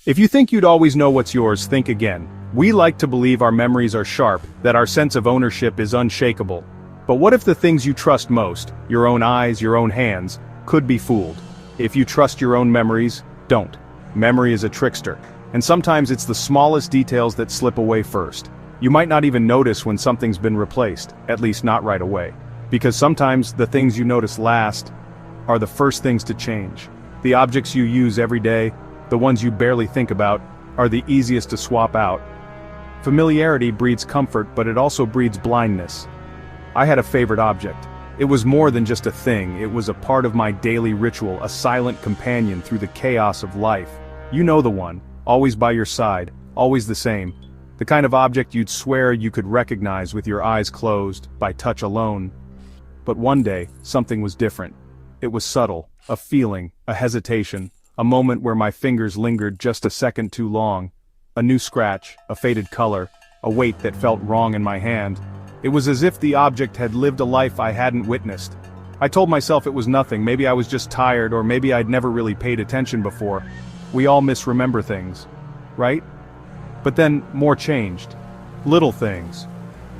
If you think you'd always know what's yours, think again. We like to believe our memories are sharp, that our sense of ownership is unshakable. But what if the things you trust most, your own eyes, your own hands, could be fooled? If you trust your own memories, don't. Memory is a trickster, and sometimes it's the smallest details that slip away first. You might not even notice when something's been replaced, at least not right away. Because sometimes the things you notice last are the first things to change. The objects you use every day, the ones you barely think about, are the easiest to swap out. Familiarity breeds comfort, but it also breeds blindness. I had a favorite object. It was more than just a thing, it was a part of my daily ritual, a silent companion through the chaos of life. You know the one, always by your side, always the same. The kind of object you'd swear you could recognize with your eyes closed, by touch alone. But one day, something was different. It was subtle, a feeling, a hesitation, a moment where my fingers lingered just a second too long. A new scratch, a faded color, a weight that felt wrong in my hand. It was as if the object had lived a life I hadn't witnessed. I told myself it was nothing, maybe I was just tired, or maybe I'd never really paid attention before. We all misremember things, right? But then, more changed. Little things.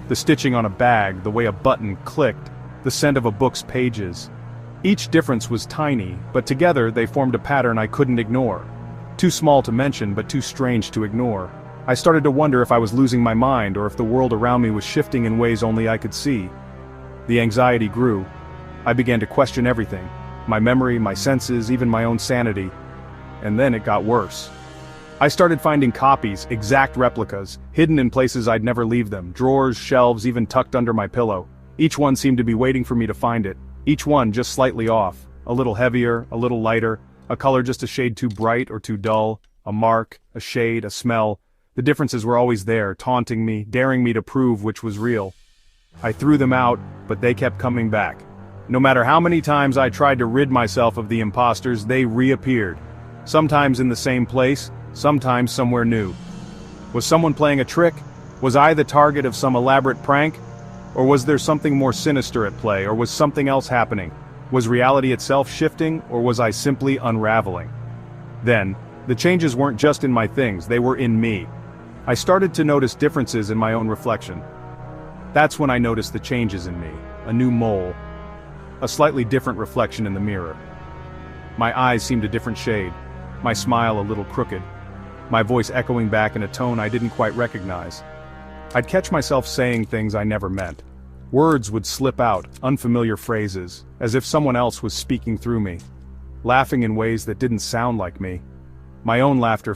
The stitching on a bag, the way a button clicked, the scent of a book's pages. Each difference was tiny, but together they formed a pattern I couldn't ignore. Too small to mention, but too strange to ignore. I started to wonder if I was losing my mind or if the world around me was shifting in ways only I could see. The anxiety grew. I began to question everything. My memory, my senses, even my own sanity. And then it got worse. I started finding copies, exact replicas, hidden in places I'd never leave them, drawers, shelves, even tucked under my pillow. Each one seemed to be waiting for me to find it. Each one just slightly off, a little heavier, a little lighter, a color just a shade too bright or too dull, a mark, a shade, a smell. The differences were always there, taunting me, daring me to prove which was real. I threw them out, but they kept coming back. No matter how many times I tried to rid myself of the imposters, they reappeared. Sometimes in the same place, sometimes somewhere new. Was someone playing a trick? Was I the target of some elaborate prank? Or was there something more sinister at play, or was something else happening? Was reality itself shifting, or was I simply unraveling? Then, the changes weren't just in my things, they were in me. I started to notice differences in my own reflection. That's when I noticed the changes in me, a new mole. A slightly different reflection in the mirror. My eyes seemed a different shade, my smile a little crooked, my voice echoing back in a tone I didn't quite recognize. I'd catch myself saying things I never meant. Words would slip out, unfamiliar phrases, as if someone else was speaking through me. Laughing in ways that didn't sound like me. My own laughter